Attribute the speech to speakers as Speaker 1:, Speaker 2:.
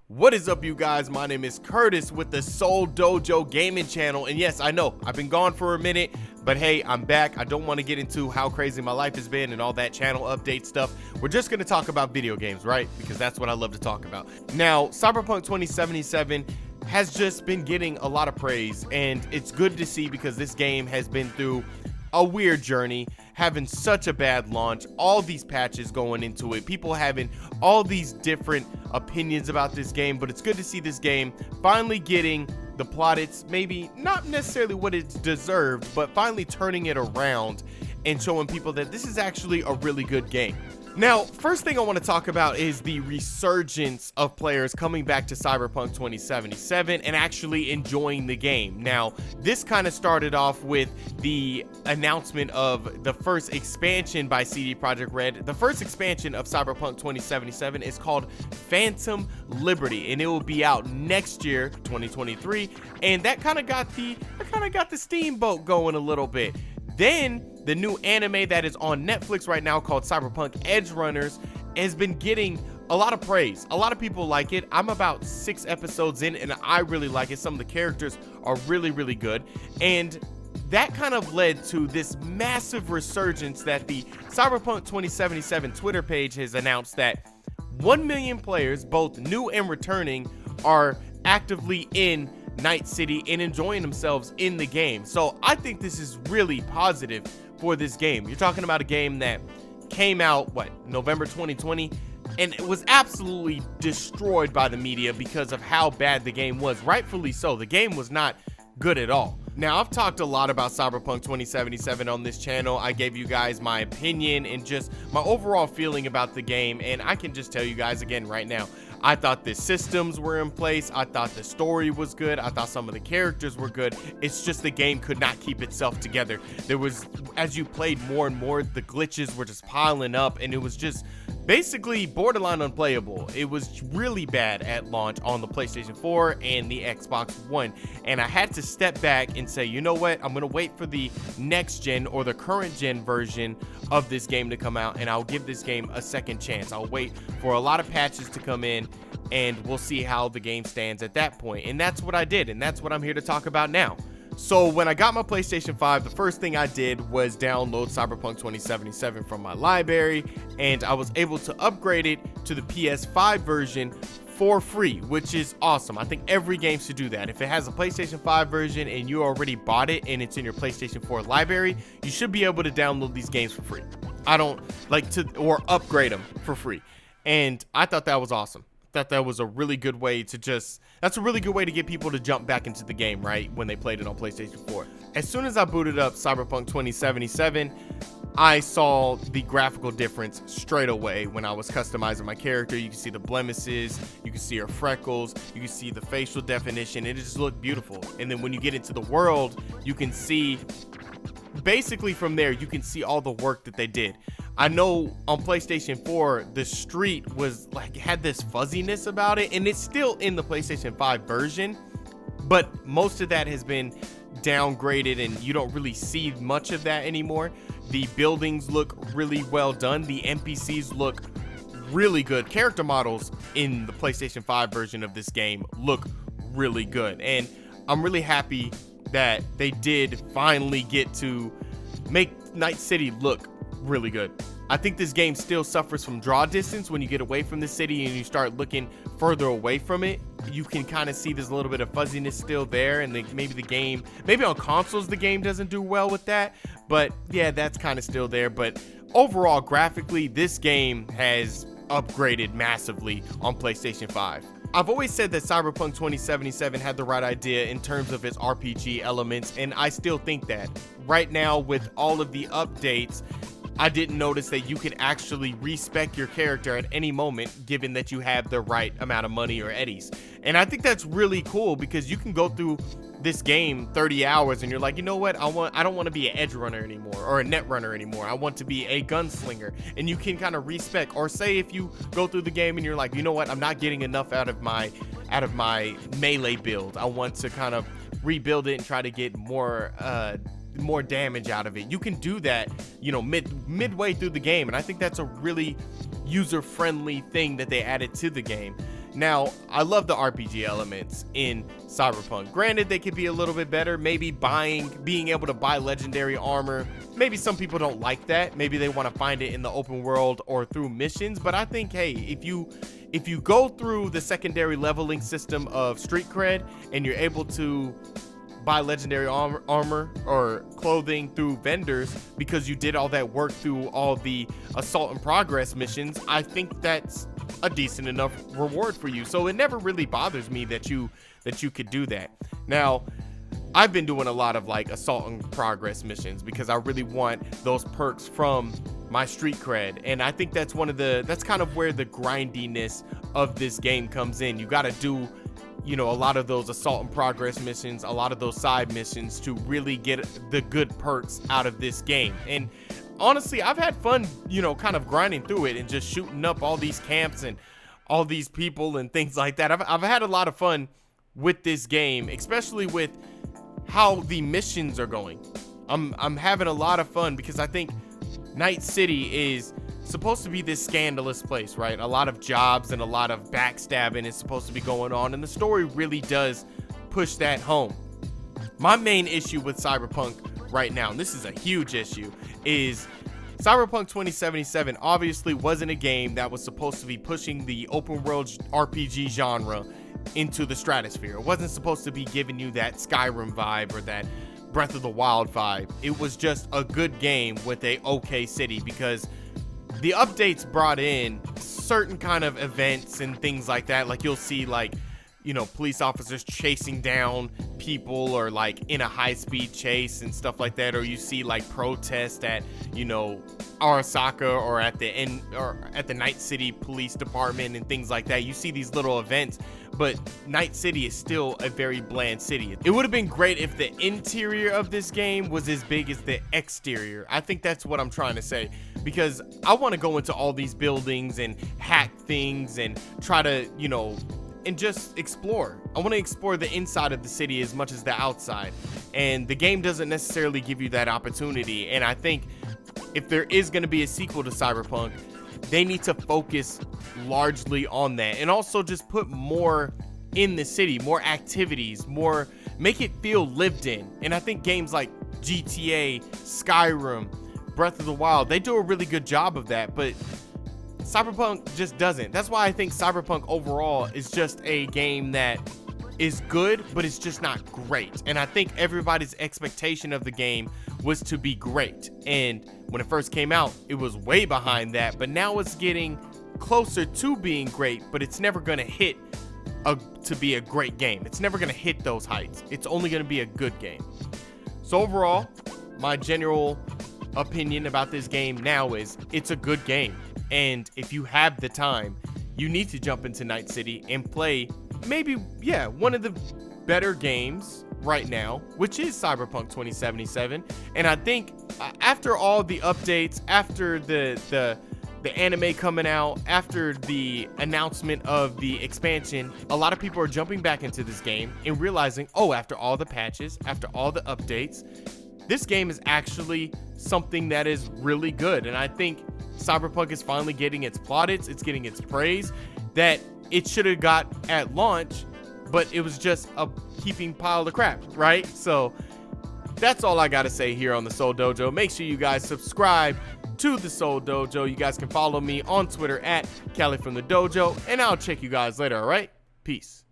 Speaker 1: What is up, you guys? My name is Curtis with the Seoul Dojo Gaming Channel, and yes, I know I've been gone for a minute, but hey, I'm back. I don't want to get into how crazy my life has been and all that channel update stuff. We're just going to talk about video games, right? Because that's what I love to talk about. Now, Cyberpunk 2077 has just been getting a lot of praise, and it's good to see because this game has been through a weird journey, having such a bad launch, all these patches going into it, people having all these different opinions about this game, but it's good to see this game finally getting the plaudits, maybe not necessarily what it's deserved, but finally turning it around and showing people that this is actually a really good game. Now, first thing I want to talk about is the resurgence of players coming back to Cyberpunk 2077 and actually enjoying the game. Now, this kind of started off with the announcement of the first expansion by CD Projekt Red. The first expansion of Cyberpunk 2077 is called Phantom Liberty, and it will be out next year, 2023. And that kind of got the steamboat going a little bit. Then the new anime that is on Netflix right now called Cyberpunk Edge Runners has been getting a lot of praise. A lot of people like it. I'm about 6 episodes in and I really like it. Some of the characters are really, really good. And that kind of led to this massive resurgence that the Cyberpunk 2077 Twitter page has announced that 1 million players, both new and returning, are actively in Night City and enjoying themselves in the game. So I think this is really positive for this game. You're talking about a game that came out, November 2020, and it was absolutely destroyed by the media because of how bad the game was. Rightfully so. The game was not good at all. Now, I've talked a lot about Cyberpunk 2077 on this channel. I gave you guys my opinion and just my overall feeling about the game, and I can just tell you guys again right now, I thought the systems were in place. I thought the story was good. I thought some of the characters were good. It's just the game could not keep itself together. There was, as you played more and more, the glitches were just piling up, and it was just basically borderline unplayable. It was really bad at launch on the PlayStation 4 and the Xbox One. And I had to step back and say, you know what? I'm going to wait for the next gen or the current gen version of this game to come out, and I'll give this game a second chance. I'll wait for a lot of patches to come in, and we'll see how the game stands at that point. And that's what I did, and that's what I'm here to talk about now. So when I got my PlayStation 5, the first thing I did was download Cyberpunk 2077 from my library, and I was able to upgrade it to the PS5 version for free, which is awesome. I think every game should do that. If it has a PlayStation 5 version and you already bought it and it's in your PlayStation 4 library, you should be able to download these games for free. I don't like to, or upgrade them for free. And I thought that was awesome. That was a really good way to that's a really good way to get people to jump back into the game, right, when they played it on PlayStation 4. As soon as I booted up Cyberpunk 2077, I saw the graphical difference straight away when I was customizing my character. You can see the blemishes, you can see her freckles, you can see the facial definition. It just looked beautiful. And then when you get into the world, you can see, basically from there, you can see all the work that they did. I know on PlayStation 4, the street was like, had this fuzziness about it, and it's still in the PlayStation 5 version, but most of that has been downgraded and you don't really see much of that anymore. The buildings look really well done. The NPCs look really good. Character models in the PlayStation 5 version of this game look really good, and I'm really happy that they did finally get to make Night City look really good. I think this game still suffers from draw distance. When you get away from the city and you start looking further away from it, you can kind of see there's a little bit of fuzziness still there, and maybe on consoles the game doesn't do well with that, but yeah, that's kind of still there. But overall, graphically, this game has upgraded massively on PlayStation 5. I've always said that Cyberpunk 2077 had the right idea in terms of its RPG elements, and I still think that. Right now, with all of the updates, I didn't notice that you could actually respec your character at any moment, given that you have the right amount of money or eddies. And I think that's really cool because you can go through this game 30 hours and you're like, you know what, I don't want to be an edge runner anymore or a net runner anymore. I want to be a gunslinger. And you can kind of respec, or say if you go through the game and you're like, you know what, I'm not getting enough out of my melee build. I want to kind of rebuild it and try to get more more damage out of it. You can do that, you know, midway through the game, and I think that's a really user-friendly thing that they added to the game. Now, I love the RPG elements in Cyberpunk. Granted, they could be a little bit better. Maybe being able to buy legendary armor. Maybe some people don't like that. Maybe they want to find it in the open world or through missions. But I think, hey, if you go through the secondary leveling system of Street Cred and you're able to buy legendary armor or clothing through vendors because you did all that work through all the assault and progress missions, I think that's a decent enough reward for you. So it never really bothers me that you could do that. Now, I've been doing a lot of like assault and progress missions because I really want those perks from my Street Cred, and I think that's that's kind of where the grindiness of this game comes in. You got to do, you know, a lot of those assault and progress missions, a lot of those side missions to really get the good perks out of this game. And honestly, I've had fun, you know, kind of grinding through it and just shooting up all these camps and all these people and things like that. I've had a lot of fun with this game, especially with how the missions are going. I'm having a lot of fun because I think Night City is supposed to be this scandalous place, right? A lot of jobs and a lot of backstabbing is supposed to be going on, and the story really does push that home. My main issue with Cyberpunk right now, and this is a huge issue, is Cyberpunk 2077 obviously wasn't a game that was supposed to be pushing the open world RPG genre into the stratosphere. It wasn't supposed to be giving you that Skyrim vibe or that Breath of the Wild vibe. It was just a good game with a okay city, because the updates brought in certain kind of events and things like that. Like you'll see, like, you know, police officers chasing down people, or like in a high-speed chase and stuff like that, or you see like protests at, you know, Arasaka or at the Night City Police Department and things like that. You see these little events, but Night City is still a very bland city. It would have been great if the interior of this game was as big as the exterior. I think that's what I'm trying to say, because I want to go into all these buildings and hack things and try to, you know, and just explore. I want to explore the inside of the city as much as the outside, and the game doesn't necessarily give you that opportunity. And I think if there is going to be a sequel to Cyberpunk, they need to focus largely on that, and also just put more in the city, more activities, more, make it feel lived in. And I think games like GTA, Skyrim, Breath of the Wild, they do a really good job of that, but Cyberpunk just doesn't. That's why I think Cyberpunk overall is just a game that is good, but it's just not great. And I think everybody's expectation of the game was to be great. And when it first came out, it was way behind that, but now it's getting closer to being great, but it's never gonna hit to be a great game. It's never gonna hit those heights. It's only gonna be a good game. So overall, my general opinion about this game now is it's a good game. And if you have the time, you need to jump into Night City and play maybe, yeah, one of the better games right now, which is Cyberpunk 2077. And I think after all the updates, after the anime coming out, after the announcement of the expansion, a lot of people are jumping back into this game and realizing, oh, after all the patches, after all the updates, this game is actually something that is really good. And I think Cyberpunk is finally getting its plaudits, it's getting its praise that it should have got at launch, but it was just a heaping pile of crap, right? So that's all I gotta say here on the Seoul Dojo. Make sure you guys subscribe to the Seoul Dojo. You guys can follow me on Twitter at Cali from the Dojo, and I'll check you guys later, all right? Peace.